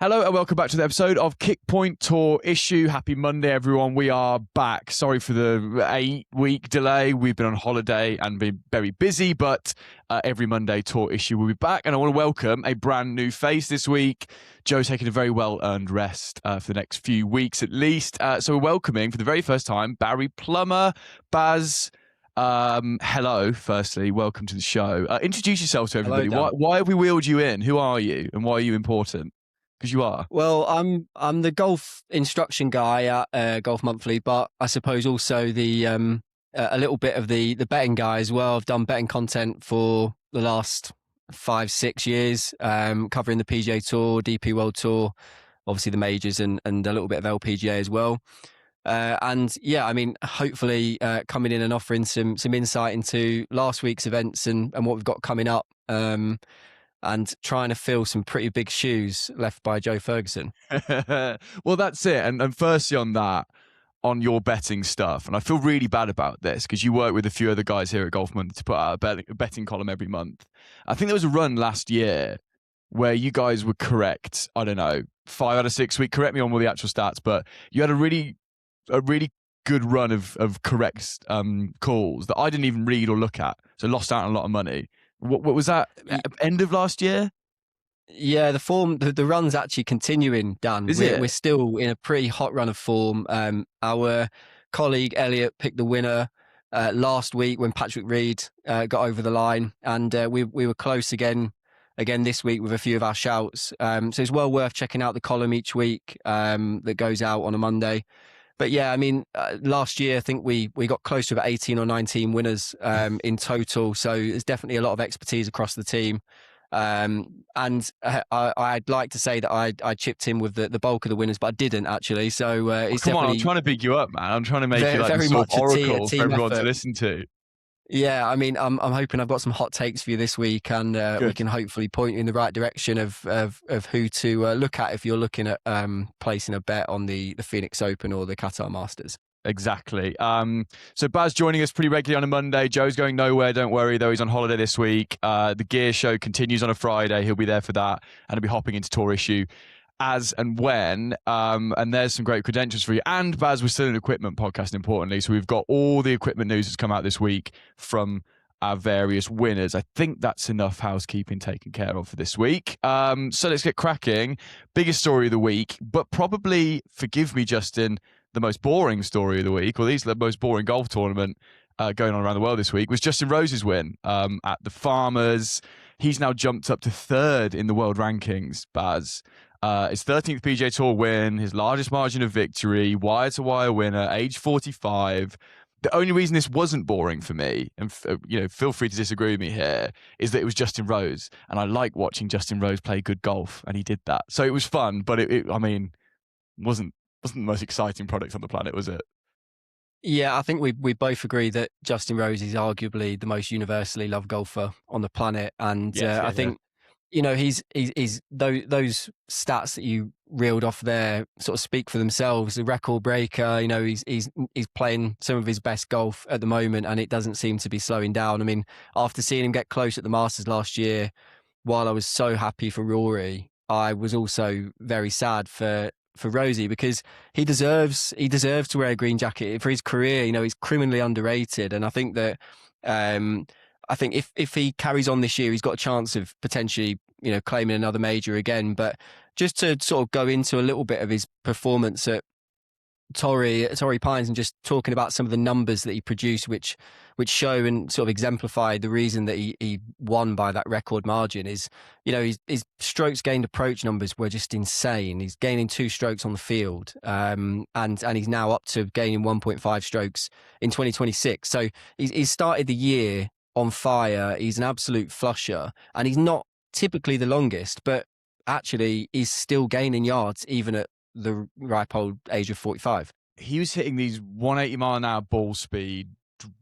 Hello and welcome back to the episode of Kickpoint Tour Issue. Happy Monday, everyone. We are back. Sorry for the 8-week delay. We've been on holiday and been very busy, but every Monday Tour Issue will be back. And I want to welcome a brand new face this week. Joe's taking a very well-earned rest for the next few weeks at least. So we're welcoming for the very first time Barry Plummer. Baz, hello, firstly. Welcome to the show. Introduce yourself to everybody. Hello, why have we wheeled you in? Who are you and why are you important? Because you are. Well, I'm the golf instruction guy at Golf Monthly, but I suppose also the a little bit of the betting guy as well. I've done betting content for the last 5-6 years, covering the PGA Tour, DP World Tour, obviously the majors and a little bit of LPGA as well. And yeah, I mean, hopefully coming in and offering some insight into last week's events and what we've got coming up. And trying to fill some pretty big shoes left by Joe Ferguson. Well, that's it. And firstly on that, on your betting stuff, and I feel really bad about this because you work with a few other guys here at Golf Monthly to put out a betting column every month. I think there was a run last year where you guys were correct. I don't know, 5 out of 6 weeks. Correct me on all the actual stats, but you had a really good run of correct calls that I didn't even read or look at. So lost out on a lot of money. What was that? End of last year? Yeah, the run's actually continuing, Dan. We're still in a pretty hot run of form. Our colleague Elliot picked the winner last week when Patrick Reed got over the line, and we were close again this week with a few of our shouts. So it's well worth checking out the column each week that goes out on a Monday. But yeah, I mean, last year I think we got close to about 18 or 19 winners in total. So there's definitely a lot of expertise across the team. And I'd like to say that I chipped in with the bulk of the winners, but I didn't actually. So it's come on, I'm trying to big you up, man. I'm trying to make you like very the much oracle for everyone effort to listen to. Yeah, I mean, I'm hoping I've got some hot takes for you this week, and we can hopefully point you in the right direction of who to look at if you're looking at placing a bet on the Phoenix Open or the Qatar Masters. Exactly. So Baz joining us pretty regularly on a Monday. Joe's going nowhere, don't worry, though he's on holiday this week. The Gear Show continues on a Friday. He'll be there for that, and he'll be hopping into Tour Issue as and when, and there's some great credentials for you. And Baz, we're still an equipment podcast, importantly, so we've got all the equipment news that's come out this week from our various winners. I think that's enough housekeeping taken care of for this week. So let's get cracking. Biggest story of the week, but probably, forgive me, Justin, the most boring story of the week, or at least the most boring golf tournament going on around the world this week, was Justin Rose's win at the Farmers. He's now jumped up to 3rd in the world rankings, Baz. His 13th PGA Tour win, his largest margin of victory, wire-to-wire winner, age 45. The only reason this wasn't boring for me, and feel free to disagree with me here, is that it was Justin Rose, and I like watching Justin Rose play good golf, and he did that. So it was fun, but it wasn't the most exciting product on the planet, was it? Yeah, I think we both agree that Justin Rose is arguably the most universally loved golfer on the planet, and I think. He's those stats that you reeled off there sort of speak for themselves. The record breaker, he's playing some of his best golf at the moment, and it doesn't seem to be slowing down. I mean, after seeing him get close at the Masters last year, while I was so happy for Rory, I was also very sad for Rosie, because he deserves to wear a green jacket for his career. He's criminally underrated, and I think that. I think if he carries on this year, he's got a chance of potentially, claiming another major again. But just to sort of go into a little bit of his performance at Torrey Pines and just talking about some of the numbers that he produced, which show and sort of exemplify the reason that he won by that record margin, is, his strokes gained approach numbers were just insane. He's gaining 2 strokes on the field, and he's now up to gaining 1.5 strokes in 2026. So he's started the year on fire. He's an absolute flusher, and he's not typically the longest, but actually he's still gaining yards even at the ripe old age of 45. He was hitting these 180 mile an hour ball speed,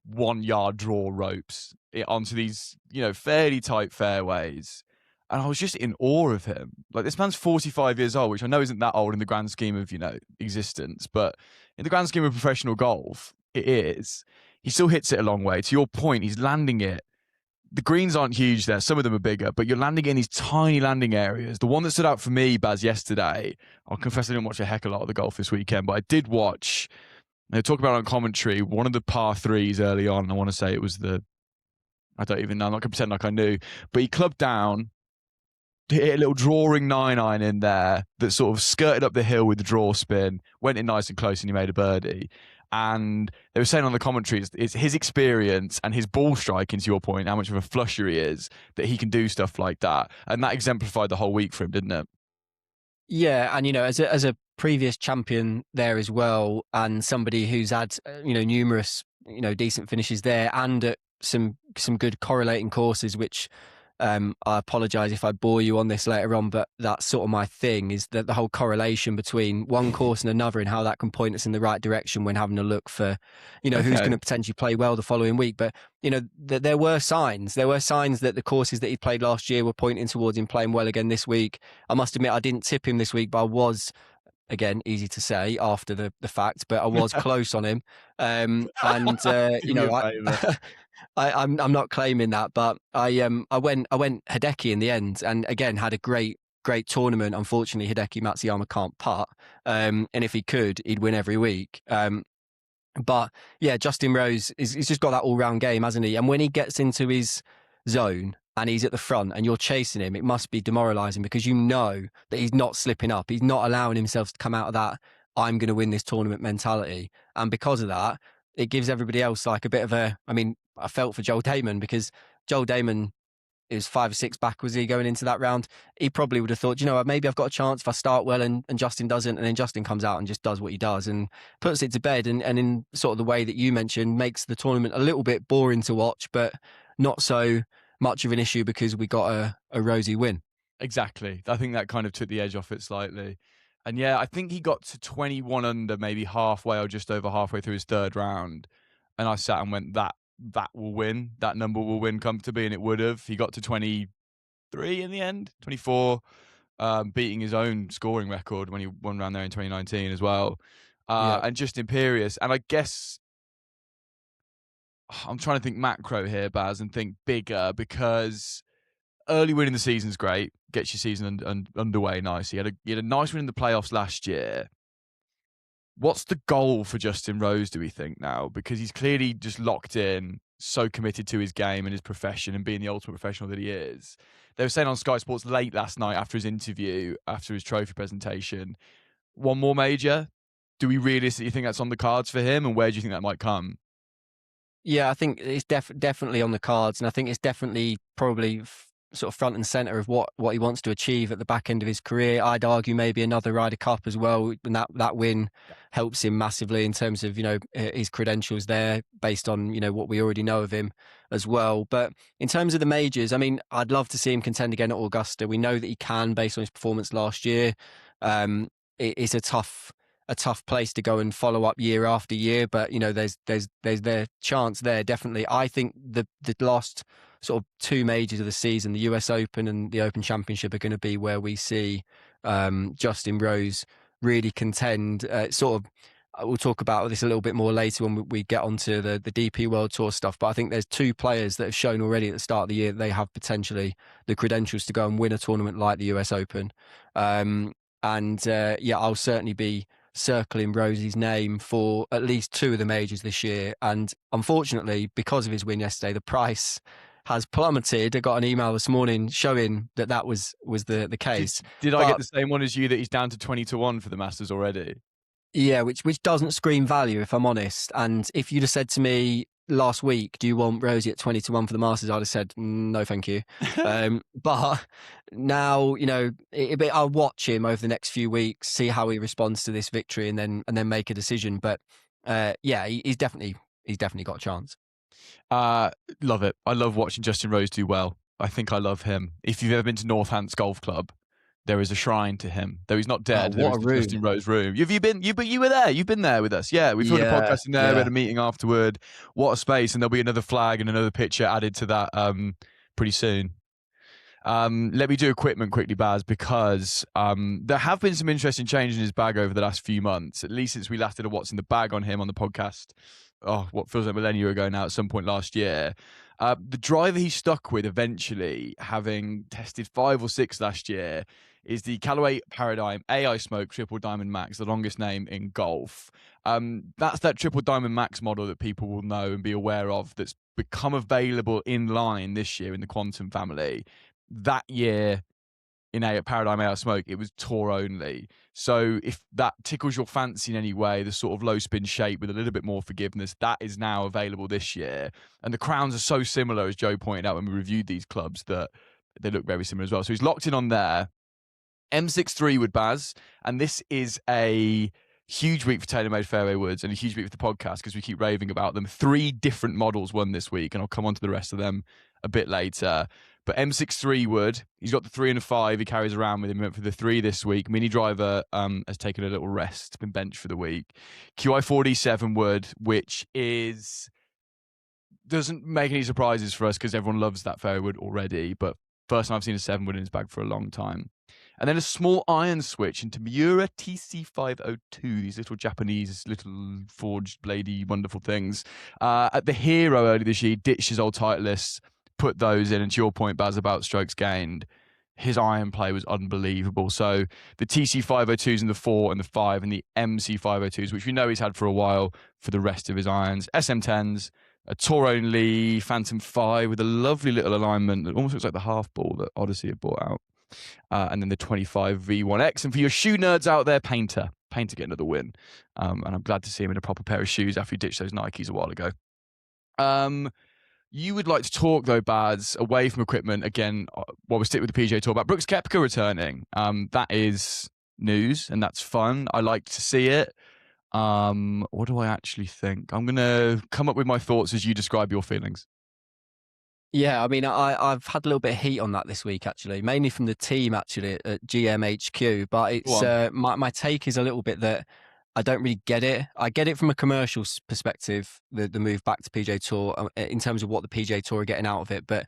1 yard draw ropes onto these, fairly tight fairways. And I was just in awe of him. Like, this man's 45 years old, which I know isn't that old in the grand scheme of, existence, but in the grand scheme of professional golf, it is. He still hits it a long way. To your point, he's landing it the greens aren't huge there. Some of them are bigger, but you're landing in these tiny landing areas. The one that stood out for me, Baz, yesterday, I'll confess I didn't watch a heck of a lot of the golf this weekend, but I did watch, they talk about it on commentary, one of the par threes early on. I want to say it was I don't even know, I'm not going to pretend like I knew, but he clubbed down, hit a little drawing 9-iron in there that sort of skirted up the hill with the draw spin, went in nice and close, and he made a birdie. And they were saying on the commentary, it's his experience and his ball striking, to your point, how much of a flusher he is, that he can do stuff like that. And that exemplified the whole week for him, didn't it? Yeah, and as a previous champion there as well, and somebody who's had numerous decent finishes there, and at some good correlating courses, which I apologize if I bore you on this later on, but that's sort of my thing, is that the whole correlation between one course and another and how that can point us in the right direction when having a look for, who's going to potentially play well the following week. But, there were signs. There were signs that the courses that he played last year were pointing towards him playing well again this week. I must admit, I didn't tip him this week, but I was, again, easy to say after the fact, but I was close on him. I'm not claiming that, but I went Hideki in the end, and again had a great tournament. Unfortunately, Hideki Matsuyama can't putt, and if he could, he'd win every week. But yeah, Justin Rose he's just got that all round game, hasn't he? And when he gets into his zone and he's at the front and you're chasing him, it must be demoralising, because you know that he's not slipping up. He's not allowing himself to come out of that I'm going to win this tournament mentality, and because of that, it gives everybody else like a bit of a. I mean, I felt for Joel Damon, because Joel Damon is 5 or 6 back, was he, going into that round? He probably would have thought, maybe I've got a chance if I start well and Justin doesn't. And then Justin comes out and just does what he does and puts it to bed. And in sort of the way that you mentioned, makes the tournament a little bit boring to watch, but not so much of an issue because we got a rosy win. Exactly. I think that kind of took the edge off it slightly. And yeah, I think he got to 21 under, maybe halfway or just over halfway through his third round. And I sat and went, that will win. That number will win comfortably, and it would have. He got to 23 in the end, 24, beating his own scoring record when he won around there in 2019 as well. And just imperious. And I guess I'm trying to think macro here, Baz, and think bigger, because early win in the season is great. Gets your season underway nicely. He had a nice win in the playoffs last year. What's the goal for Justin Rose, do we think, now? Because he's clearly just locked in, so committed to his game and his profession and being the ultimate professional that he is. They were saying on Sky Sports late last night after his interview, after his trophy presentation, one more major. Do we realistically think that's on the cards for him? And where do you think that might come? Yeah, I think it's definitely on the cards. And I think it's definitely probably sort of front and center of what he wants to achieve at the back end of his career. I'd argue maybe another Ryder Cup as well, and that win helps him massively in terms of his credentials there, based on what we already know of him as well. But in terms of the majors, I mean, I'd love to see him contend again at Augusta. We know that he can, based on his performance last year. It's a tough place to go and follow up year after year, but there's their chance there, definitely. I think the last sort of 2 majors of the season, the US Open and the Open Championship, are going to be where we see Justin Rose really contend. We'll talk about this a little bit more later when we get onto the DP World Tour stuff, but I think there's 2 players that have shown already at the start of the year that they have potentially the credentials to go and win a tournament like the US Open. I'll certainly be circling Rosie's name for at least 2 of the majors this year. And unfortunately, because of his win yesterday, the price has plummeted. I got an email this morning showing that was the case. Did I get the same one as you, that he's down to 20-1 for the Masters already? Yeah, which doesn't scream value, if I'm honest. And if you'd have said to me last week, do you want Rosie at 20-1 for the Masters? I'd have said, no, thank you. But now, I'll watch him over the next few weeks, see how he responds to this victory, and then make a decision. But he's definitely got a chance. Love it. I love watching Justin Rose do well. I think I love him. If you've ever been to Northants Golf Club, there is a shrine to him. Though he's not dead, there is the Justin Rose room. You were there. You've been there with us. Yeah, we've done a podcast in there. We had a meeting afterward. What a space. And there'll be another flag and another picture added to that pretty soon. Let me do equipment quickly, Baz, because there have been some interesting changes in his bag over the last few months, at least since we last did a What's in the Bag on him on the podcast. What feels like a millennia ago now, at some point last year. The driver he stuck with eventually, having tested 5 or 6 last year, is the Callaway Paradigm AI Smoke Triple Diamond Max, the longest name in golf. That's that Triple Diamond Max model that people will know and be aware of that's become available in line this year in the Quantum family. That year, in a Paradigm AI Smoke, it was Tour only. So if that tickles your fancy in any way, the sort of low spin shape with a little bit more forgiveness, that is now available this year. And the crowns are so similar, as Joe pointed out when we reviewed these clubs, that they look very similar as well. So he's locked in on there. M63 wood Baz, and this is a huge week for TaylorMade Fairway Woods and a huge week for the podcast because we keep raving about them. 3 different models won this week, and I'll come on to the rest of them a bit later. But M63 wood, he's got the 3 and a 5 he carries around with him. He went for the 3 this week. Mini Driver has taken a little rest, been benched for the week. QI47 wood, which doesn't make any surprises for us because everyone loves that fairway wood already. But first time I've seen a 7 wood in his bag for a long time. And then a small iron switch into Miura TC502, these little Japanese, little forged, bladey, wonderful things. At the Hero earlier this year, he ditched his old Titleists, put those in. And to your point, Baz, about strokes gained, his iron play was unbelievable. So the TC502s in the 4 and the 5 and the MC502s, which we know he's had for a while for the rest of his irons. SM10s, a Tour-only Phantom 5 with a lovely little alignment that almost looks like the half ball that Odyssey have brought out. And then the 25 V1X. And for your shoe nerds out there, Painter get another win. And I'm glad to see him in a proper pair of shoes after he ditched those Nikes a while ago. You would like to talk, though, Baz, away from equipment, again, while we stick with the PGA Tour, about Brooks Koepka returning. That is news, and that's fun. I like to see it. What do I actually think? I'm going to come up with my thoughts as you describe your feelings. Yeah, I mean, I've had a little bit of heat on that this week, actually, mainly from the team, actually, at GMHQ. But it's my take is a little bit that I don't really get it. I get it from a commercial perspective, the move back to PGA Tour in terms of what the PGA Tour are getting out of it. But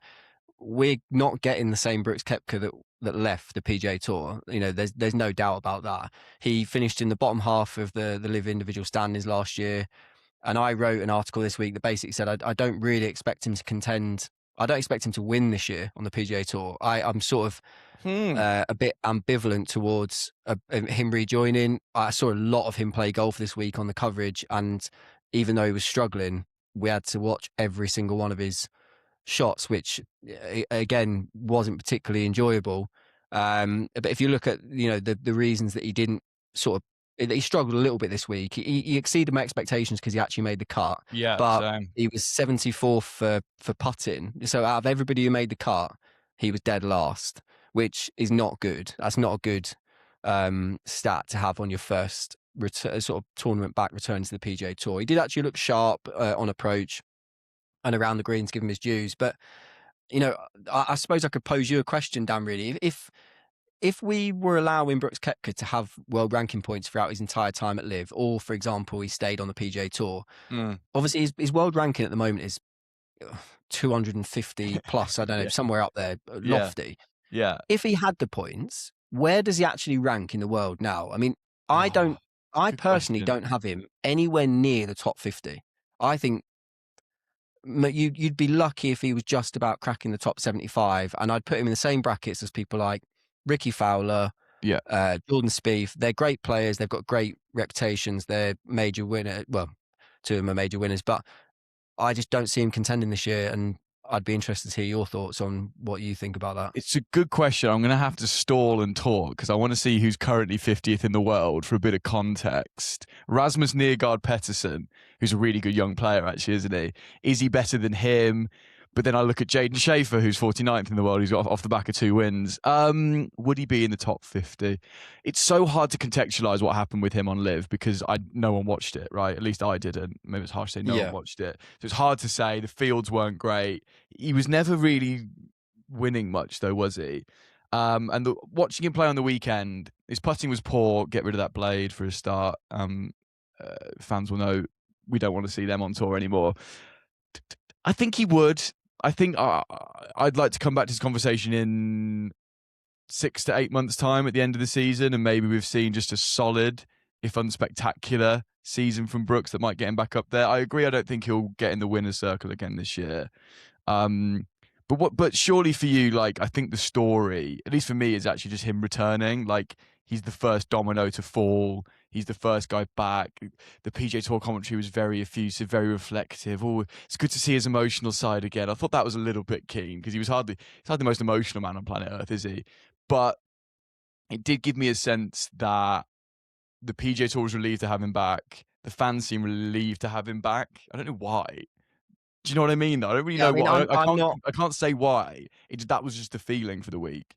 we're not getting the same Brooks Koepka that left the PGA Tour. You know, there's no doubt about that. He finished in the bottom half of the Live individual standings last year. And I wrote an article this week that basically said I don't really expect him to contend. I don't expect him to win this year on the PGA Tour. I'm sort of a bit ambivalent towards him rejoining. I saw a lot of him play golf this week on the coverage, and even though he was struggling, we had to watch every single one of his shots, which again wasn't particularly enjoyable. But if you look at the reasons that he didn't he struggled a little bit this week. He exceeded my expectations because he actually made the cut. Yeah, but same. He was 74th for putting. So out of everybody who made the cut, he was dead last, which is not good. That's not a good stat to have on your first sort of tournament back return to the PGA Tour. He did actually look sharp on approach and around the greens, give him his dues. But I suppose I could pose you a question, Dan. Really, if we were allowing Brooks Koepka to have world ranking points throughout his entire time at Live, or for example, he stayed on the PGA Tour, obviously his world ranking at the moment is 250 plus. I don't know, somewhere up there, lofty. Yeah. If he had the points, where does he actually rank in the world now? I mean, I personally don't have him anywhere near the top 50. I think you'd be lucky if he was just about cracking the top 75, and I'd put him in the same brackets as people like Ricky Fowler, Jordan Spieth. They're great players. They've got great reputations. They're major winners. Well, 2 of them are major winners, but I just don't see him contending this year. And I'd be interested to hear your thoughts on what you think about that. It's a good question. I'm going to have to stall and talk because I want to see who's currently 50th in the world for a bit of context. Rasmus Nergaard Pettersson, who's a really good young player, actually, isn't he? Is he better than him? But then I look at Jaden Schaefer, who's 49th in the world, who's got off the back of 2 wins. Would he be in the top 50? It's so hard to contextualise what happened with him on Live because no one watched it, right? At least I didn't. Maybe it's harsh to say no one watched it. So it's hard to say. The fields weren't great. He was never really winning much, though, was he? And watching him play on the weekend, his putting was poor. Get rid of that blade for a start. Fans will know we don't want to see them on tour anymore. I think he would. I think I'd like to come back to this conversation in 6 to 8 months' time at the end of the season, and maybe we've seen just a solid, if unspectacular, season from Brooks that might get him back up there. I agree. I don't think he'll get in the winner's circle again this year. But surely for you, like, I think the story, at least for me, is actually just him returning. Like, he's the first domino to fall. He's the first guy back. The PGA Tour commentary was very effusive, very reflective. Oh, it's good to see his emotional side again. I thought that was a little bit keen because he's hardly the most emotional man on planet Earth, is he? But it did give me a sense that the PGA Tour was relieved to have him back. The fans seem relieved to have him back. I don't know why. Do you know what I mean? Though I don't really know why. I'm not. I can't say why. That was just the feeling for the week.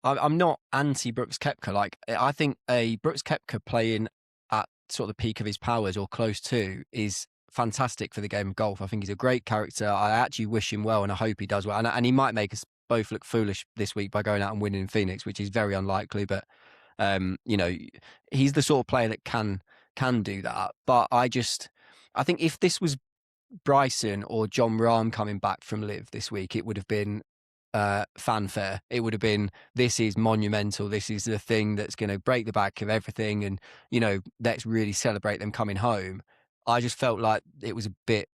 I'm not anti Brooks Koepka. Like, I think a Brooks Koepka playing at sort of the peak of his powers or close to is fantastic for the game of golf. I think he's a great character. I actually wish him well, and I hope he does well. And he might make us both look foolish this week by going out and winning in Phoenix, which is very unlikely. But he's the sort of player that can do that. But I think if this was Bryson or John Rahm coming back from Live this week, it would have been fanfare. It would have been, this is monumental. This is the thing that's going to break the back of everything. And, let's really celebrate them coming home. I just felt like it was a bit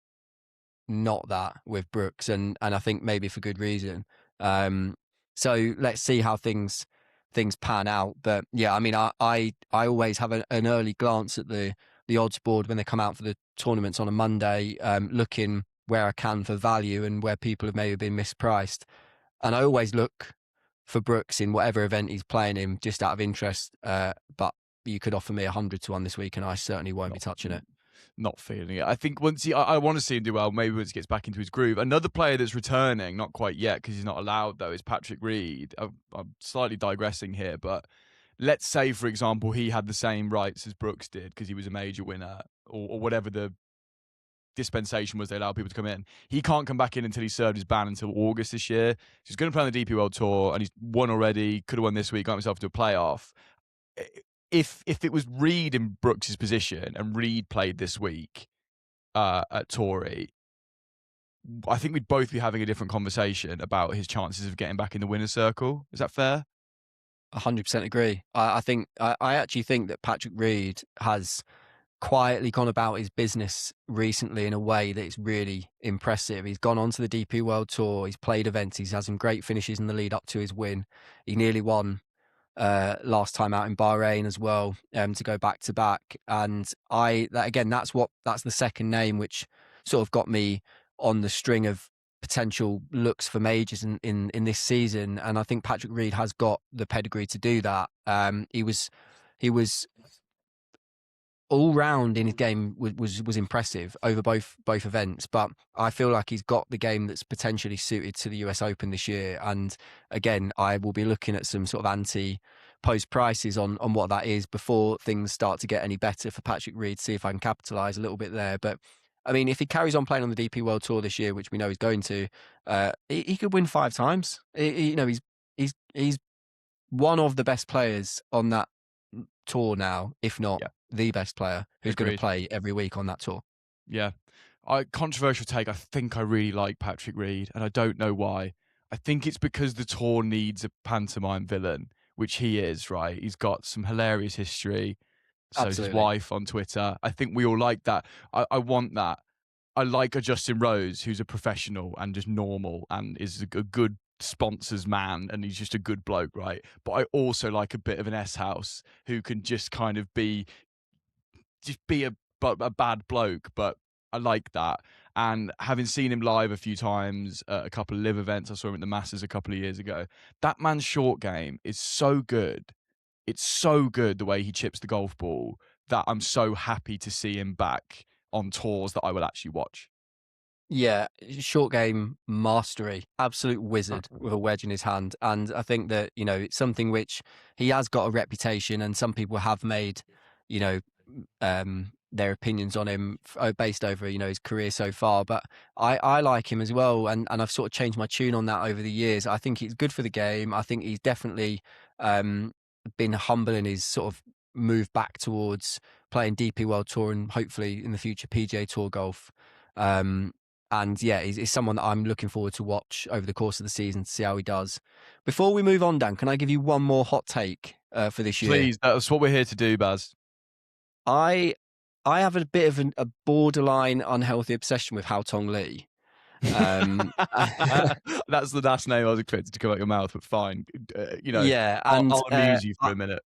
not that with Brooks, and I think maybe for good reason. So let's see how things pan out. But yeah, I mean, I always have an early glance at the odds board when they come out for the tournaments on a Monday, looking where I can for value and where people have maybe been mispriced. And I always look for Brooks in whatever event he's playing in, just out of interest. But you could offer me 100-1 this week, and I certainly won't be touching it. Not feeling it. I think I want to see him do well. Maybe once he gets back into his groove. Another player that's returning, not quite yet because he's not allowed though, is Patrick Reed. I'm slightly digressing here, but let's say, for example, he had the same rights as Brooks did because he was a major winner or whatever the dispensation was they allow people to come in. He can't come back in until he served his ban until August this year. So he's going to play on the DP World Tour, and he's won already. Could have won this week. Got himself to a playoff. If it was Reed in Brooks's position and Reed played this week at Torrey, I think we'd both be having a different conversation about his chances of getting back in the winner's circle. Is that fair? 100% agree. I actually think that Patrick Reed has quietly gone about his business recently in a way that is really impressive. He's gone on to the DP World Tour. He's played events. He's had some great finishes in the lead up to his win. He nearly won last time out in Bahrain as well, to go back to back. And that's the second name which sort of got me on the string of potential looks for majors in this season. And I think Patrick Reed has got the pedigree to do that. He was all round in his game was impressive over both events, but I feel like he's got the game that's potentially suited to the US Open this year. And again, I will be looking at some sort of anti-post prices on what that is before things start to get any better for Patrick Reed, see if I can capitalise a little bit there. But I mean, if he carries on playing on the DP World Tour this year, which we know he's going to, he could win 5 times. He's one of the best players on that tour now, if not the best player who's going to play every week on that tour. Yeah. Controversial take. I think I really like Patrick Reed, and I don't know why. I think it's because the tour needs a pantomime villain, which he is, right? He's got some hilarious history. So his wife on Twitter. I think we all like that. I want that. I like a Justin Rose who's a professional and just normal and is a good sponsors man, and he's just a good bloke, right? But I also like a bit of an S-house who can just kind of be a bad bloke, but I like that. And having seen him live a few times at a couple of live events, I saw him at the Masters a couple of years ago. That man's short game is so good. It's so good the way he chips the golf ball that I'm so happy to see him back on tours that I will actually watch. Yeah, short game mastery, absolute wizard with a wedge in his hand. And I think that, it's something which he has got a reputation, and some people have made, their opinions on him based over, his career so far. But I like him as well. And I've sort of changed my tune on that over the years. I think he's good for the game. I think he's definitely been humble in his sort of move back towards playing DP World Tour and hopefully in the future PGA Tour golf. And yeah, he's someone that I'm looking forward to watch over the course of the season to see how he does. Before we move on, Dan, can I give you one more hot take for this year? Please, that's what we're here to do, Baz. I have a bit of a borderline unhealthy obsession with Hao Tong Lee. That's the last name I was expected to come out your mouth, but fine. Yeah, and I'll amuse you for a minute.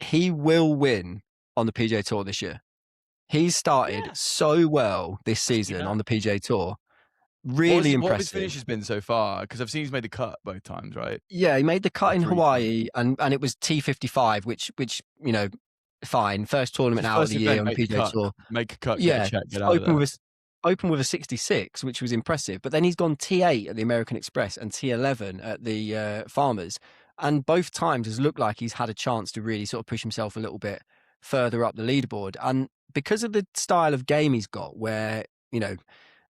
He will win on the PGA Tour this year. He's started so well this season on the PGA Tour. Really impressive. What have his finishes been so far? Because I've seen he's made the cut both times, right? Yeah, he made the cut in Hawaii, and it was T55, which fine. First tournament out of the year on the PGA Tour. Make a cut, yeah, get a check, get out of there. Open with a 66, which was impressive. But then he's gone T8 at the American Express and T11 at the Farmers. And both times has looked like he's had a chance to really sort of push himself a little bit further up the leaderboard. And because of the style of game he's got, where,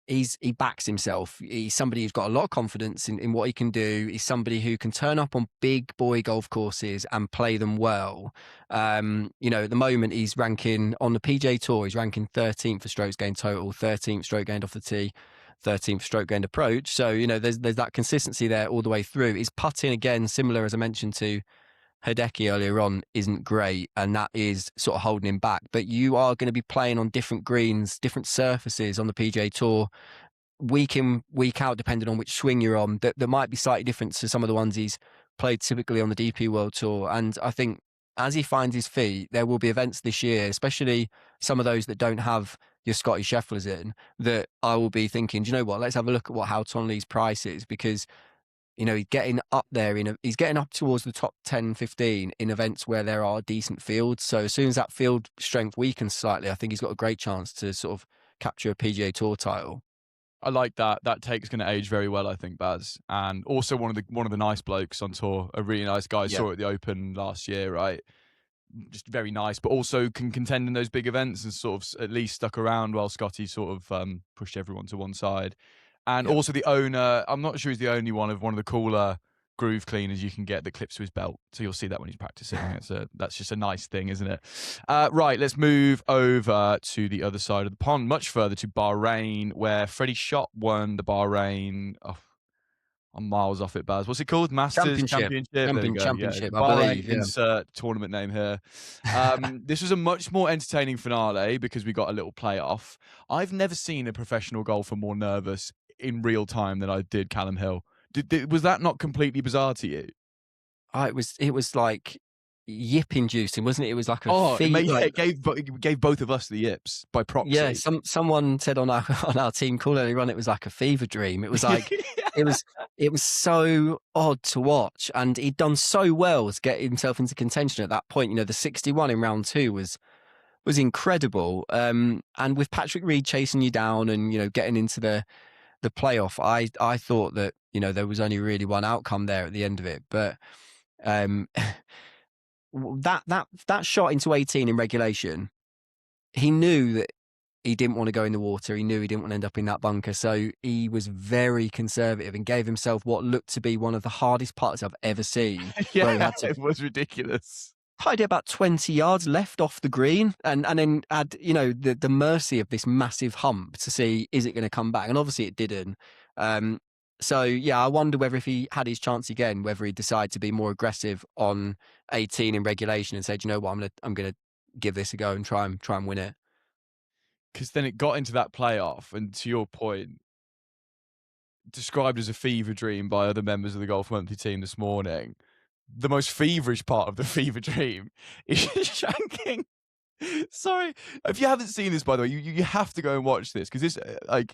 he backs himself. He's somebody who's got a lot of confidence in what he can do. He's somebody who can turn up on big boy golf courses and play them well. At the moment he's ranking on the PGA Tour. He's ranking 13th for strokes gained total, 13th stroke gained off the tee, 13th stroke gained approach. So there's that consistency there all the way through. His putting, again, similar as I mentioned to Hideki earlier on, isn't great, and that is sort of holding him back. But you are going to be playing on different greens, different surfaces on the PGA Tour, week in, week out, depending on which swing you're on, that might be slightly different to some of the ones he's played typically on the DP World Tour. And I think as he finds his feet, there will be events this year, especially some of those that don't have your Scotty Schefflers in, that I will be thinking, do you know what, let's have a look at what Hao Tonley's price is, because he's getting up there he's getting up towards the top 10, 15 in events where there are decent fields. So as soon as that field strength weakens slightly, I think he's got a great chance to sort of capture a PGA Tour title. I like that. That take's going to age very well, I think, Baz. And also one of the nice blokes on tour, a really nice guy. Saw it at the Open last year, right? Just very nice, but also can contend in those big events and sort of at least stuck around while Scotty sort of pushed everyone to one side. And also the owner, I'm not sure he's the only one of the cooler groove cleaners you can get that clips to his belt. So you'll see that when he's practicing. That's just a nice thing, isn't it? Right, let's move over to the other side of the pond, much further to Bahrain, where Freddie Schott won the Bahrain. I'm miles off it, Baz. What's it called? Masters Championship. Championship, Yeah. I believe. Yeah. Insert tournament name here. This was a much more entertaining finale because we got a little playoff. I've never seen a professional golfer more nervous in real time than I did Calum Hill. Was that not completely bizarre to you? It was like yip inducing, wasn't it? It was like it gave both of us the yips by proxy. Yeah, someone said on our team call earlier on, it was like a fever dream. It was like it was so odd to watch, and he'd done so well to get himself into contention at that point. The 61 in round 2 was incredible. And with Patrick Reed chasing you down and getting into the playoff, I thought that there was only really one outcome there at the end of it. But that shot into 18 in regulation, he knew that he didn't want to go in the water. He knew he didn't want to end up in that bunker. So he was very conservative and gave himself what looked to be one of the hardest putts I've ever seen. It was ridiculous. Tied it about 20 yards left off the green and then had, the mercy of this massive hump to see, is it going to come back? And obviously it didn't. I wonder whether if he had his chance again, whether he'd decide to be more aggressive on 18 in regulation and say, do you know what, I'm going to give this a go and try and win it. Because then it got into that playoff, and to your point, described as a fever dream by other members of the Golf Monthly team this morning. The most feverish part of the fever dream is shanking. Sorry, if you haven't seen this, by the way, you have to go and watch this, because this, I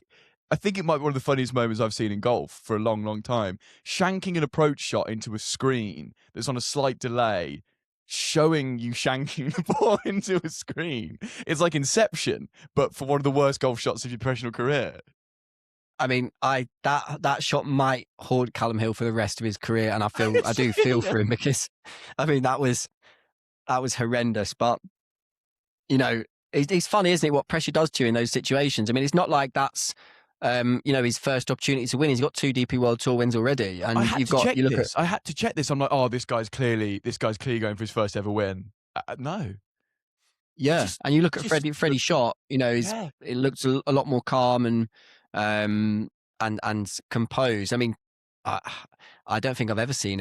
think it might be one of the funniest moments I've seen in golf for a long, long time. Shanking an approach shot into a screen that's on a slight delay, showing you shanking the ball into a screen. It's like Inception, but for one of the worst golf shots of your professional career. I mean, that shot might haunt Calum Hill for the rest of his career, and I do feel for him, because I mean that was horrendous. But it's funny, isn't it, what pressure does to you in those situations? I mean, it's not like that's his first opportunity to win. He's got 2 DP World Tour wins already, and I had to check this. I'm like, oh, this guy's clearly going for his first ever win. No. Yeah, and you look at Freddie Schott. It looks a lot more calm and composed. I mean, I don't think I've ever seen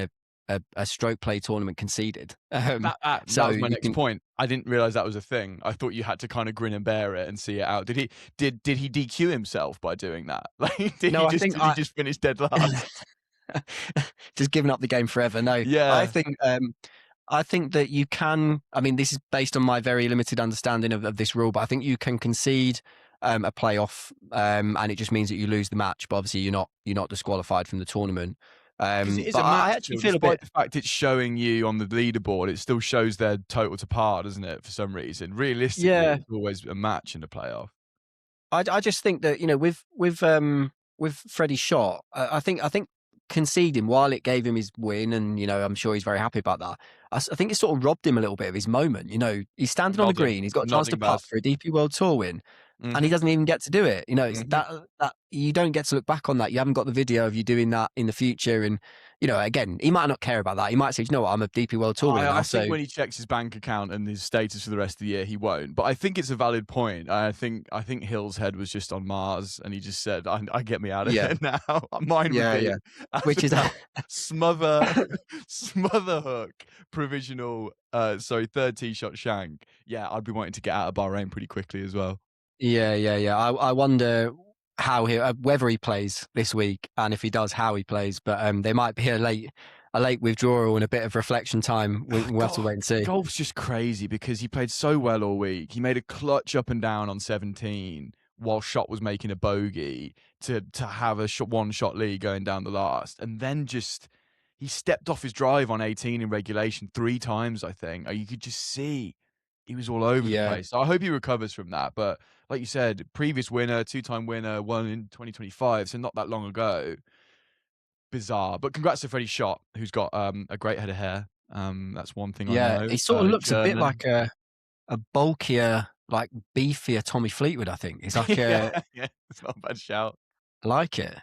a stroke play tournament conceded. That was my next point. I didn't realize that was a thing. I thought you had to kind of grin and bear it and see it out. Did he DQ himself by doing that? Like, did he just finish dead last? Just giving up the game forever. No, yeah. I think that you can. I mean, this is based on my very limited understanding of this rule, but I think you can concede a playoff, and it just means that you lose the match. But obviously, you're not disqualified from the tournament. But I actually feel despite the fact it's showing you on the leaderboard, it still shows their total to par, doesn't it? For some reason, realistically, it's always a match in the playoff. I just think that, you know, with Freddie Schott, I think conceding, while it gave him his win, and, you know, I'm sure he's very happy about that, I think it sort of robbed him a little bit of his moment. You know, he's standing on the green, he's got a chance to putt for a DP World Tour win. Mm-hmm. And he doesn't even get to do it. You know, it's that you don't get to look back on that. You haven't got the video of you doing that in the future. And, you know, again, he might not care about that. He might say, you know what, I'm a DP World Tour winner. I think when he checks his bank account and his status for the rest of the year, he won't. But I think it's a valid point. I think Hill's head was just on Mars, and he just said, "I get me out of here now." Mine would be, which is smother hook, provisional. Third tee shot shank. Yeah, I'd be wanting to get out of Bahrain pretty quickly as well. Yeah. I wonder how whether he plays this week, and if he does, how he plays. But there might be a late withdrawal and a bit of reflection time. We'll have to wait and see. Golf's just crazy because he played so well all week. He made a clutch up and down on 17 while Schott was making a bogey to have a one-shot lead going down the last, and then he stepped off his drive on 18 in regulation 3 times, I think. You could just see he was all over the place. So I hope he recovers from that. But like you said, previous winner, 2-time winner, won in 2025, so not that long ago. Bizarre. But congrats to Freddie Schott, who's got a great head of hair. That's one thing I know. He sort of looks a bit like a bulkier, like beefier Tommy Fleetwood, I think. He's like it's not a bad shout. I like it.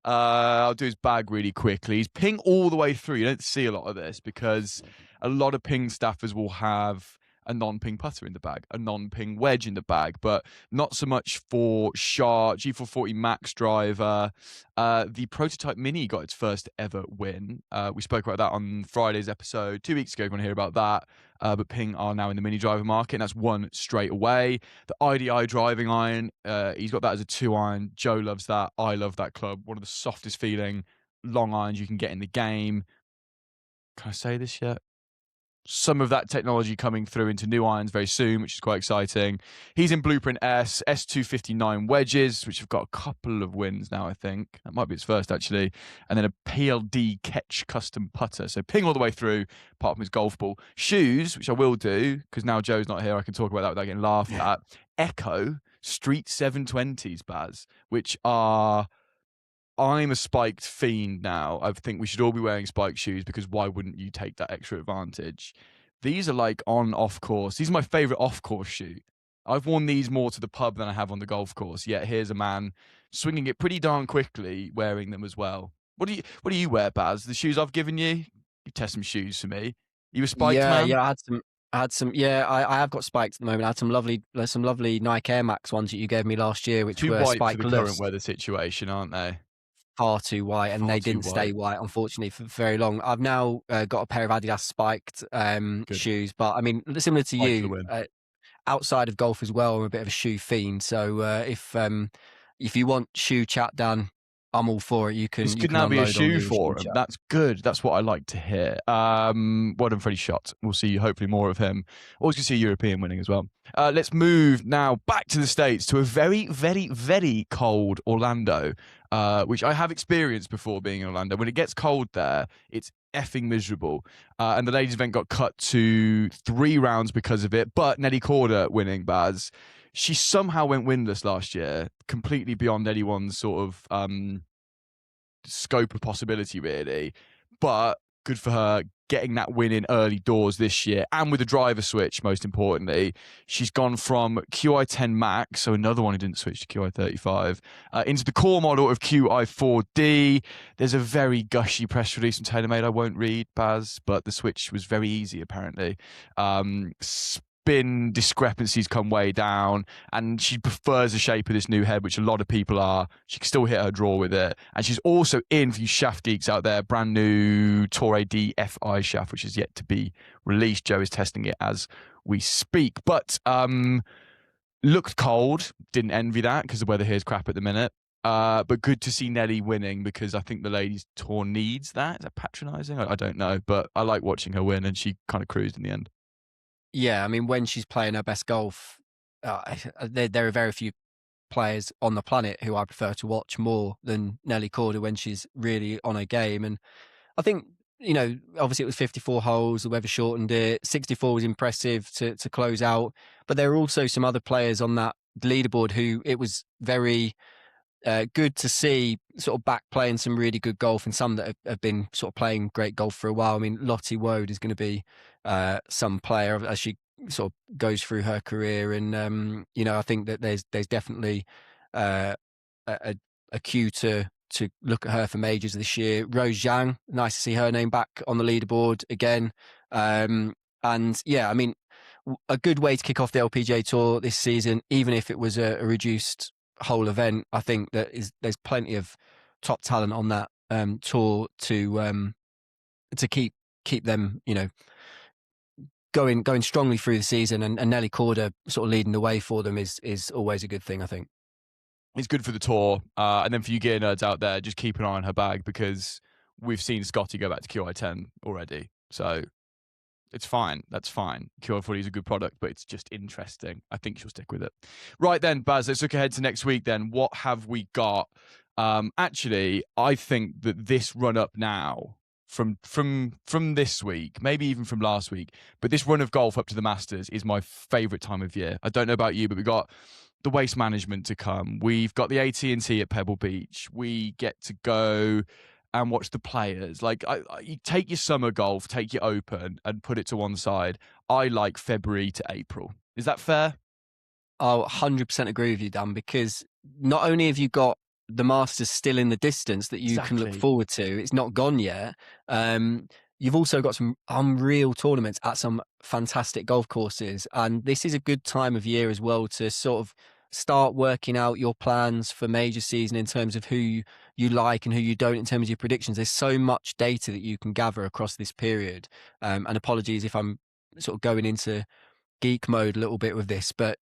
I'll do his bag really quickly. He's ping all the way through. You don't see a lot of this because a lot of ping staffers will have a non-ping putter in the bag, a non-ping wedge in the bag, but not so much for Schott. G440 Max driver. The Prototype Mini got its first ever win. We spoke about that on Friday's episode 2 weeks ago. If you want to hear about that. But Ping are now in the mini driver market, and that's one straight away. The IDI driving iron, he's got that as a 2-iron. Joe loves that. I love that club. One of the softest feeling long irons you can get in the game. Can I say this yet? Some of that technology coming through into new irons very soon, which is quite exciting. He's in Blueprint S, S259 wedges, which have got a couple of wins now, I think. That might be its first, actually. And then a PLD Catch custom putter. So Ping all the way through, apart from his golf ball. Shoes, which I will do, because now Joe's not here, I can talk about that without getting laughed at. Echo Street 720s, Baz, which are... I'm a spiked fiend now. I think we should all be wearing spiked shoes because why wouldn't you take that extra advantage? These are like on off course. These are my favorite off course shoe. I've worn these more to the pub than I have on the golf course. Yet here's a man swinging it pretty darn quickly, wearing them as well. What do you wear, Baz? The shoes I've given you? You test some shoes for me. You a spiked man? Yeah, I had some. Yeah, I have got spiked at the moment. I had some lovely Nike Air Max ones that you gave me last year, which were spiked for the current weather situation, aren't they? Far too white, and they didn't stay white, unfortunately, for very long. I've now got a pair of Adidas spiked shoes, but I mean, similar to you, outside of golf as well, I'm a bit of a shoe fiend. So if you want shoe chat done, I'm all for it. You can. This could now be a shoe forum. That's good. That's what I like to hear. Well done, Freddie Schott. We'll see hopefully more of him. Always going to see European winning as well. Let's move now back to the States to a very, very, very cold Orlando, which I have experienced before being in Orlando. When it gets cold there, it's effing miserable. And the ladies' event got cut to 3 rounds because of it. But Nelly Korda winning, Baz. She somehow went winless last year, completely beyond anyone's sort of scope of possibility, really. But good for her getting that win in early doors this year, and with the driver switch, most importantly. She's gone from QI10 Max, so another one who didn't switch to QI35, into the core model of QI4D. There's a very gushy press release from TaylorMade I won't read, Baz, but the switch was very easy, apparently. spin discrepancies come way down, and she prefers the shape of this new head, which a lot of people are. She can still hit her draw with it. And she's also in, for you shaft geeks out there, brand new Torrey DFI shaft, which is yet to be released. Joe is testing it as we speak. But looked cold. Didn't envy that because the weather here is crap at the minute. But good to see Nelly winning, because I think the ladies' tour needs that. Is that patronising? I don't know, but I like watching her win, and she kind of cruised in the end. Yeah, I mean, when she's playing her best golf, there are very few players on the planet who I prefer to watch more than Nelly Korda when she's really on her game. And I think, obviously it was 54 holes, the weather shortened it. 64 was impressive to close out. But there are also some other players on that leaderboard who it was very good to see sort of back playing some really good golf, and some that have been sort of playing great golf for a while. I mean, Lottie Woad is going to be some player as she sort of goes through her career. And, I think that there's definitely a cue to look at her for majors this year. Rose Zhang, nice to see her name back on the leaderboard again. And yeah, I mean, a good way to kick off the LPGA Tour this season, even if it was a reduced whole event. I think that there's plenty of top talent on that tour to keep them, going strongly through the season, and Nelly Korda sort of leading the way for them is always a good thing, I think. It's good for the tour. And then for you gear nerds out there, just keep an eye on her bag, because we've seen Scotty go back to QI10 already. So it's fine. That's fine. QI40 is a good product, but it's just interesting. I think she'll stick with it. Right then, Baz, let's look ahead to next week then. What have we got? Actually, I think that this run up now from this week, maybe even from last week, but this run of golf up to the Masters is my favourite time of year. I don't know about you, but we've got the Waste Management to come. We've got the AT&T at Pebble Beach. We get to go and watch the players. Like, you take your summer golf, take your Open, and put it to one side. I like February to April. Is that fair? I'll 100% agree with you, Dan, because not only have you got the Masters still in the distance that you can look forward to, it's not gone yet. You've also got some unreal tournaments at some fantastic golf courses. And this is a good time of year as well to sort of start working out your plans for major season in terms of who you like and who you don't in terms of your predictions. There's so much data that you can gather across this period. And apologies if I'm sort of going into geek mode a little bit with this, but,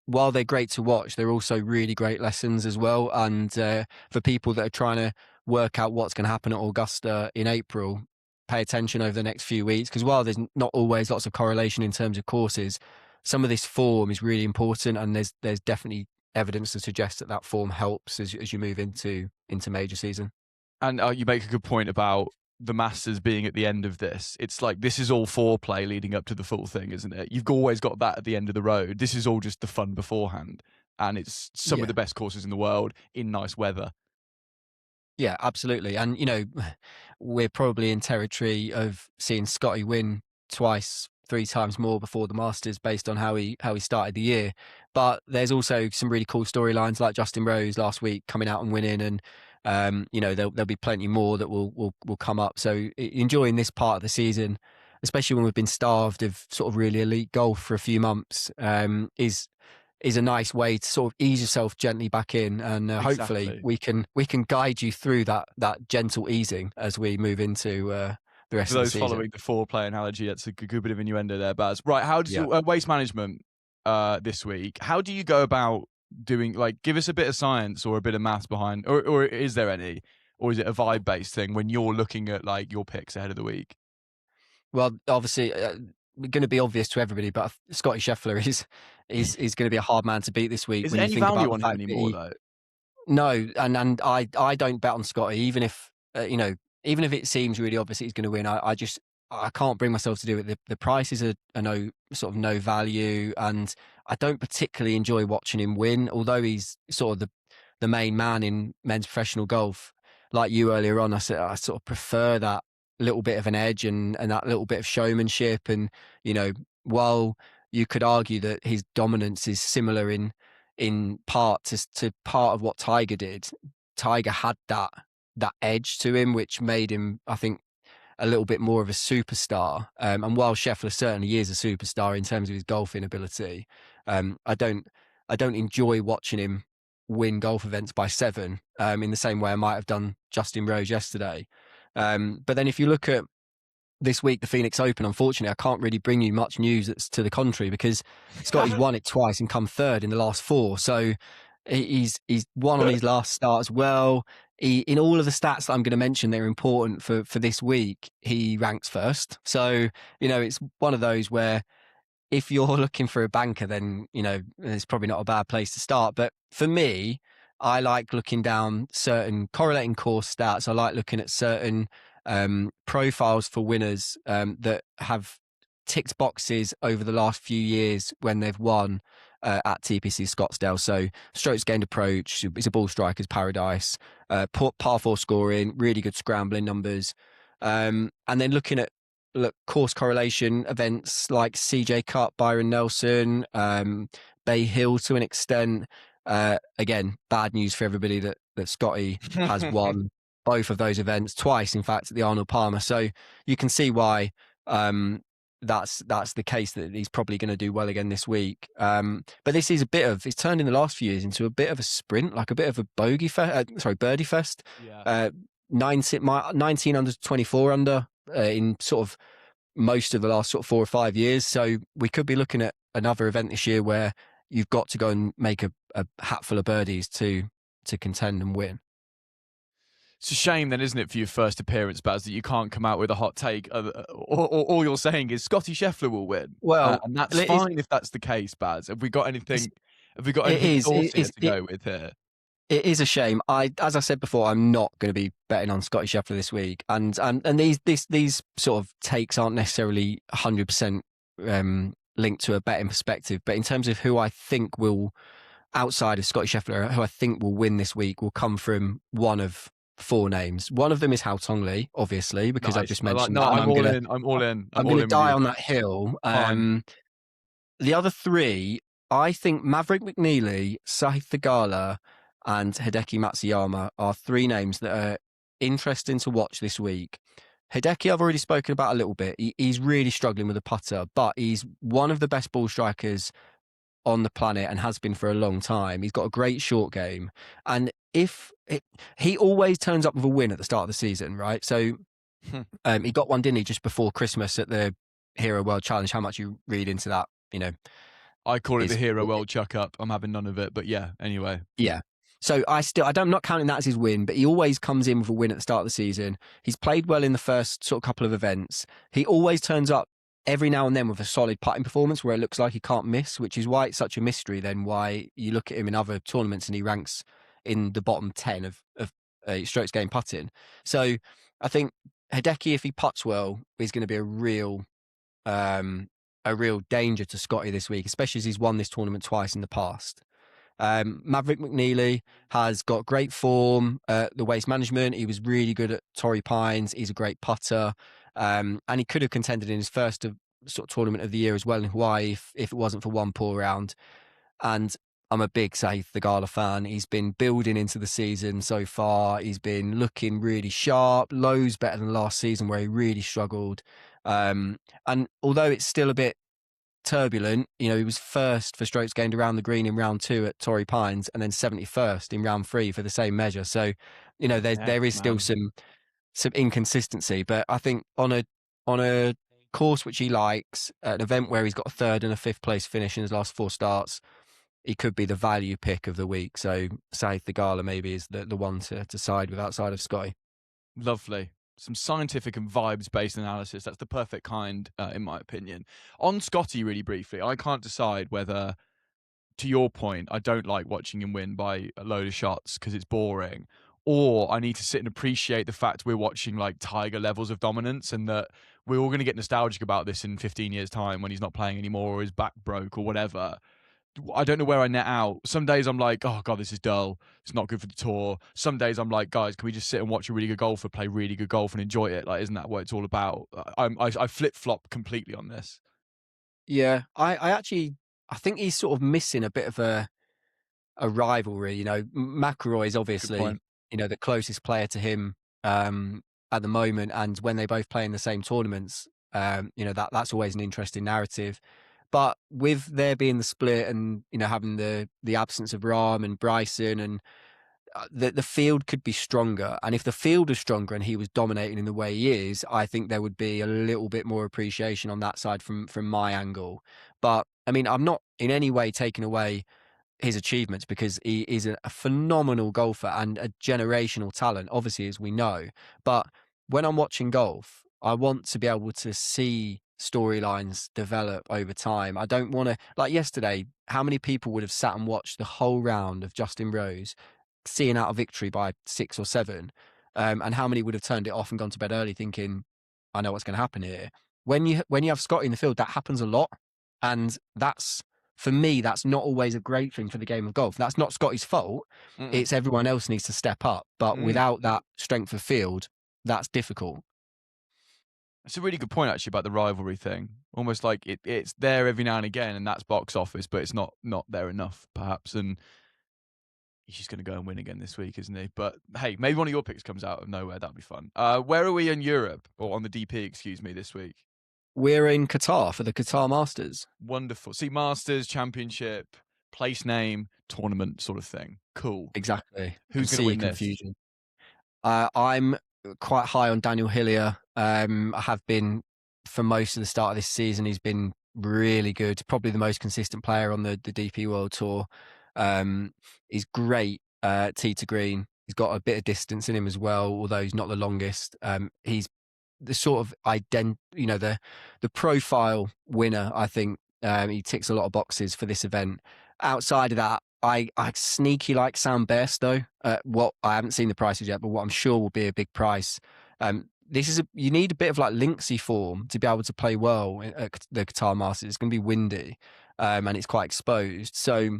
while they're great to watch, they're also really great lessons as well. And for people that are trying to work out what's going to happen at Augusta in April, pay attention over the next few weeks, because while there's not always lots of correlation in terms of courses, some of this form is really important, and there's definitely evidence to suggest that form helps as you move into major season. And you make a good point about the Masters being at the end of this. It's like, this is all foreplay leading up to the full thing, isn't it? You've always got that at the end of the road. This is all just the fun beforehand, and it's some of the best courses in the world in nice weather. Yeah, absolutely. And, we're probably in territory of seeing Scotty win twice, 3 times more before the Masters based on how he started the year. But there's also some really cool storylines like Justin Rose last week coming out and winning, and there'll be plenty more that will come up. So enjoying this part of the season, especially when we've been starved of sort of really elite golf for a few months, is a nice way to sort of ease yourself gently back in, and hopefully we can guide you through that gentle easing as we move into the rest of the season. For those following the foreplay analogy, that's a good bit of innuendo there, Baz. Right, how does Waste Management this week? How do you go about doing, like, give us a bit of science or a bit of maths behind, or is there any, or is it a vibe based thing when you're looking at like your picks ahead of the week? Well, obviously, going to be obvious to everybody, but Scotty Scheffler is going to be a hard man to beat this week. Is there any value on him anymore, though? No, and I don't bet on Scotty, even if even if it seems really obvious he's going to win. I can't bring myself to do it. The prices are no value, and I don't particularly enjoy watching him win. Although he's sort of the main man in men's professional golf, like you earlier on, I sort of prefer that little bit of an edge and that little bit of showmanship. And while you could argue that his dominance is similar in part to part of what Tiger did, Tiger had that edge to him, which made him, I think, a little bit more of a superstar. And while Scheffler certainly is a superstar in terms of his golfing ability, I don't enjoy watching him win golf events by 7 in the same way I might have done Justin Rose yesterday. But then if you look at this week, the Phoenix Open, unfortunately, I can't really bring you much news that's to the contrary, because Scotty's won it twice and come third in the last 4. So he's won on his last start as well. In all of the stats that I'm going to mention, they're important for this week, he ranks first. So, it's one of those where if you're looking for a banker, then, it's probably not a bad place to start. But for me, I like looking down certain correlating course stats. I like looking at certain profiles for winners that have ticked boxes over the last few years when they've won at TPC Scottsdale. So strokes gained approach, it's a ball striker's paradise, par 4 scoring, really good scrambling numbers. And then looking at course correlation events like CJ Cup, Byron Nelson, Bay Hill to an extent. Again, bad news for everybody that Scotty has won both of those events twice, in fact, at the Arnold Palmer. So you can see why that's the case, that he's probably going to do well again this week. But this is it's turned in the last few years into a bit of a sprint, like a bit of a birdie fest. Yeah. 19 under, 24 under in sort of most of the last sort of 4 or 5 years. So we could be looking at another event this year where you've got to go and make a hatful of birdies to contend and win. It's a shame then, isn't it, for your first appearance, Baz, that you can't come out with a hot take. All you're saying is Scotty Scheffler will win. Well, and that's fine if that's the case, Baz. Have we got anything? Have we got anything saucier to go with here? It is a shame. As I said before, I'm not going to be betting on Scotty Scheffler this week, and these sort of takes aren't necessarily 100% linked to a betting perspective. But in terms of who I think will, outside of Scotty Scheffler, who I think will win this week, will come from one of 4 names. One of them is Hao Tong-Lee, obviously, because I've just mentioned that. I'm all in. I'm going to die on that hill. The other 3, I think Maverick McNeely, Sahith Theegala, and Hideki Matsuyama are 3 names that are interesting to watch this week. Hideki, I've already spoken about a little bit. He's really struggling with a putter, but he's one of the best ball strikers on the planet and has been for a long time. He's got a great short game. And he always turns up with a win at the start of the season, right? So he got one, didn't he, just before Christmas at the Hero World Challenge? How much you read into that, I call it the Hero World Chuck Up. I'm having none of it, but yeah, anyway. Yeah. So I'm not counting that as his win, but he always comes in with a win at the start of the season. He's played well in the first sort of couple of events. He always turns up every now and then with a solid putting performance where it looks like he can't miss, which is why it's such a mystery then why you look at him in other tournaments and he ranks in the bottom 10 of strokes gained putting. So I think Hideki, if he putts well, is going to be a real danger to Scotty this week, especially as he's won this tournament twice in the past. Maverick McNeely has got great form, the waste management. He was really good at Torrey Pines. He's a great putter. And he could have contended in his first sort of tournament of the year as well in Hawaii if it wasn't for one poor round. And I'm a big Sahith Theegala fan. He's been building into the season so far. He's been looking really sharp, loads better than last season where he really struggled. And although it's still a bit turbulent, he was first for strokes gained around the green in round 2 at Torrey Pines and then 71st in round 3 for the same measure. So, there is still some inconsistency, but I think on a course which he likes, an event where he's got a 3rd and a 5th place finish in his last 4 starts, he could be the value pick of the week. So Sahith Theegala maybe is the one to side with outside of Scotty. Lovely. Some scientific and vibes-based analysis. That's the perfect kind, in my opinion. On Scotty, really briefly, I can't decide whether, to your point, I don't like watching him win by a load of shots because it's boring, or I need to sit and appreciate the fact we're watching like Tiger levels of dominance and that we're all going to get nostalgic about this in 15 years' time when he's not playing anymore or his back broke or whatever. I don't know where I net out. Some days I'm like, oh God, this is dull. It's not good for the tour. Some days I'm like, guys, can we just sit and watch a really good golfer play really good golf and enjoy it? Like, isn't that what it's all about? I flip-flop completely on this. Yeah, I think he's sort of missing a bit of a rivalry. McIlroy is obviously, the closest player to him at the moment, and when they both play in the same tournaments, that's always an interesting narrative. But with there being the split and having the absence of Rahm and Bryson, and the field could be stronger. And if the field is stronger and he was dominating in the way he is, I think there would be a little bit more appreciation on that side from my angle. But I mean, I'm not in any way taking away his achievements, because he is a phenomenal golfer and a generational talent, obviously, as we know. But when I'm watching golf, I want to be able to see storylines develop over time. I don't want to, like yesterday, how many people would have sat and watched the whole round of Justin Rose seeing out a victory by 6 or 7, and how many would have turned it off and gone to bed early thinking, I know what's going to happen here. When you have Scotty in the field, that happens a lot, and for me, that's not always a great thing for the game of golf. That's not Scotty's fault. It's everyone else needs to step up. But without that strength of field, that's difficult. It's a really good point, actually, about the rivalry thing. Almost like it's there every now and again, and that's box office, but it's not there enough, perhaps. And he's just going to go and win again this week, isn't he? But hey, maybe one of your picks comes out of nowhere. That'd be fun. Where are we in Europe, or on the DP, excuse me, this week? We're in Qatar for the Qatar Masters. Wonderful. See, Masters, Championship, place name, tournament sort of thing. Cool. Exactly. Who's going to win confusion. I'm quite high on Daniel Hillier. I have been for most of the start of this season. He's been really good. Probably the most consistent player on the DP World Tour. He's great tee to green. He's got a bit of distance in him as well, although he's not the longest. He's the sort of the profile winner. I think he ticks a lot of boxes for this event. Outside of that, I sneaky like Sam Bairstow. What I haven't seen the prices yet, but what I'm sure will be a big price. You need a bit of like Linksy form to be able to play well at the Qatar Masters. It's going to be windy, and it's quite exposed. So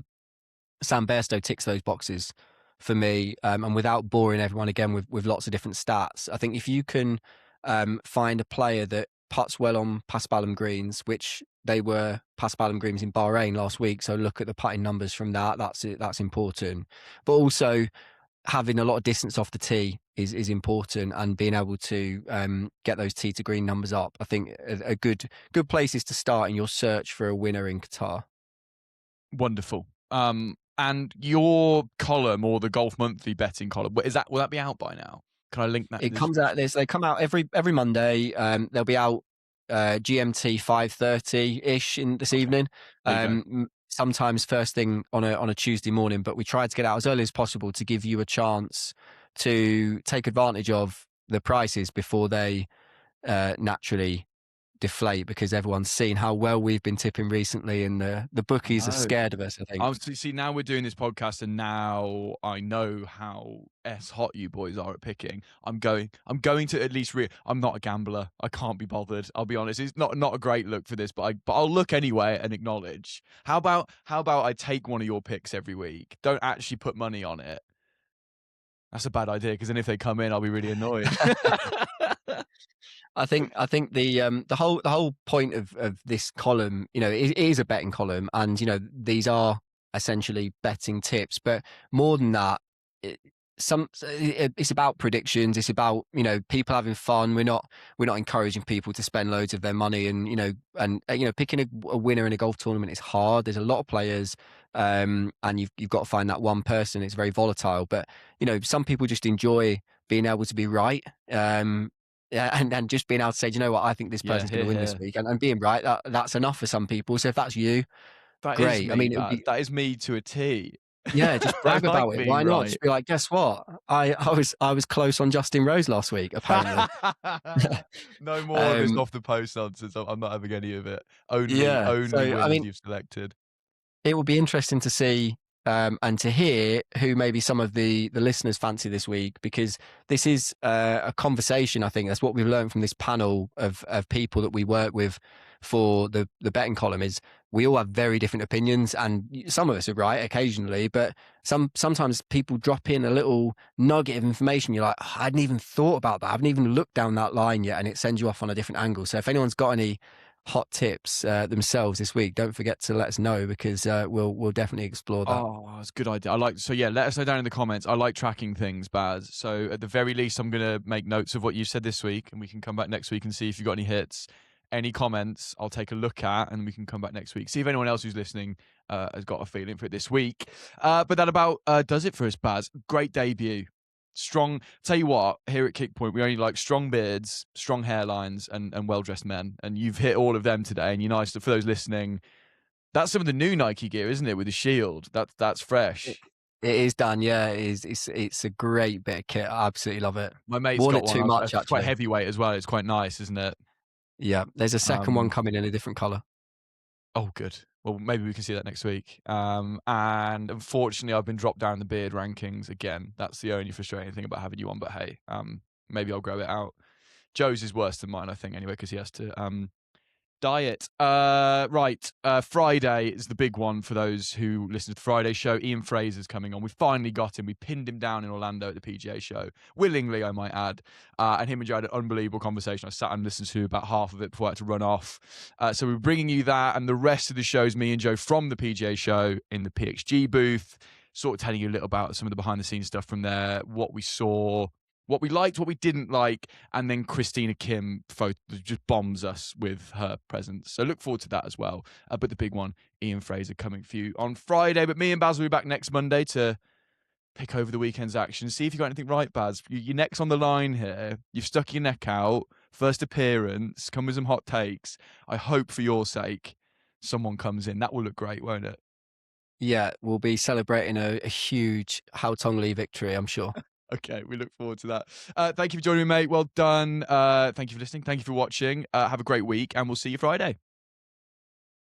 Sam Bairstow ticks those boxes for me, and without boring everyone again with lots of different stats, I think if you can find a player that putts well on Paspalum greens, which they were Paspalum greens in Bahrain last week, so look at the putting numbers from that. That's important, but also having a lot of distance off the tee is important, and being able to get those tee to green numbers up. I think a good places to start in your search for a winner in Qatar. Wonderful. And your column, or the Golf Monthly betting column, will that be out by now? Can I link that? It comes out. They come out every Monday. They'll be out GMT 5:30 ish in this evening. Sometimes first thing on a Tuesday morning, but we try to get out as early as possible to give you a chance to take advantage of the prices before they naturally deflate, because everyone's seen how well we've been tipping recently, and the bookies are scared of us, I think. See, now we're doing this podcast, and now I know how hot you boys are at picking. I'm going to at least I'm not a gambler. I can't be bothered. I'll be honest. It's not a great look for this, but I'll look anyway and acknowledge. How about I take one of your picks every week? Don't actually put money on it. That's a bad idea, because then if they come in, I'll be really annoyed. I think the whole point of this column, it is a betting column, and these are essentially betting tips. But more than that, it's about predictions. It's about people having fun. We're not encouraging people to spend loads of their money, and picking a winner in a golf tournament is hard. There's a lot of players, and you've got to find that one person. It's very volatile, but some people just enjoy being able to be right. And just being able to say, do you know what, I think this person's going to win this week, and being right, that's enough for some people. So if that's you, great. That is me to a T. Yeah, just brag about it. Why not? Just be like, guess what? I was close on Justin Rose last week, apparently. No more of this off the post nonsense. I'm not having any of it. Only winners you've selected. It will be interesting to see and to hear who maybe some of the listeners fancy this week, because this is a conversation. I think that's what we've learned from this panel of people that we work with for the betting column, is we all have very different opinions, and some of us are right occasionally, but sometimes people drop in a little nugget of information. You're like, I hadn't even thought about that. I haven't even looked down that line yet, and it sends you off on a different angle. So if anyone's got any hot tips themselves this week, don't forget to let us know, because we'll definitely explore that. Oh, that's a good idea. Let us know down in the comments. I like tracking things, Baz. So at the very least, I'm going to make notes of what you said this week, and we can come back next week and see if you've got any hits, any comments. I'll take a look at, and we can come back next week. See if anyone else who's listening has got a feeling for it this week. But that about does it for us, Baz. Great debut. Strong. Tell you what, here at Kickpoint, we only like strong beards, strong hairlines, and well-dressed men. And you've hit all of them today. And you're nice for those listening. That's some of the new Nike gear, isn't it? With the shield, that's fresh. It is, Dan. Yeah, it is. It's a great bit of kit. I absolutely love it. My mate's worn got it one. too much. It's actually, quite heavyweight as well. It's quite nice, isn't it? Yeah. There's a second one coming in a different color. Oh, good. Well, maybe we can see that next week. And unfortunately, I've been dropped down in the beard rankings again. That's the only frustrating thing about having you on. But hey, maybe I'll grow it out. Joe's is worse than mine, I think, anyway, because he has to diet. Right. Friday is the big one for those who listen to the Friday show. Ian Fraser's coming on. We finally got him. We pinned him down in Orlando at the PGA show. Willingly, I might add. And him and Joe had an unbelievable conversation. I sat and listened to about half of it before I had to run off. So we're bringing you that. And the rest of the show is me and Joe from the PGA show in the PXG booth, sort of telling you a little about some of the behind the scenes stuff from there, what we saw, what we liked, what we didn't like, and then Christina Kim just bombs us with her presence. So look forward to that as well. But the big one, Ian Fraser coming for you on Friday. But me and Baz will be back next Monday to pick over the weekend's action. See if you got anything right, Baz. Your neck's on the line here. You've stuck your neck out. First appearance. Come with some hot takes. I hope for your sake someone comes in. That will look great, won't it? Yeah, we'll be celebrating a huge Hao Tong Lee victory, I'm sure. Okay, we look forward to that. Thank you for joining me, mate. Well done. Thank you for listening. Thank you for watching. Have a great week, and we'll see you Friday.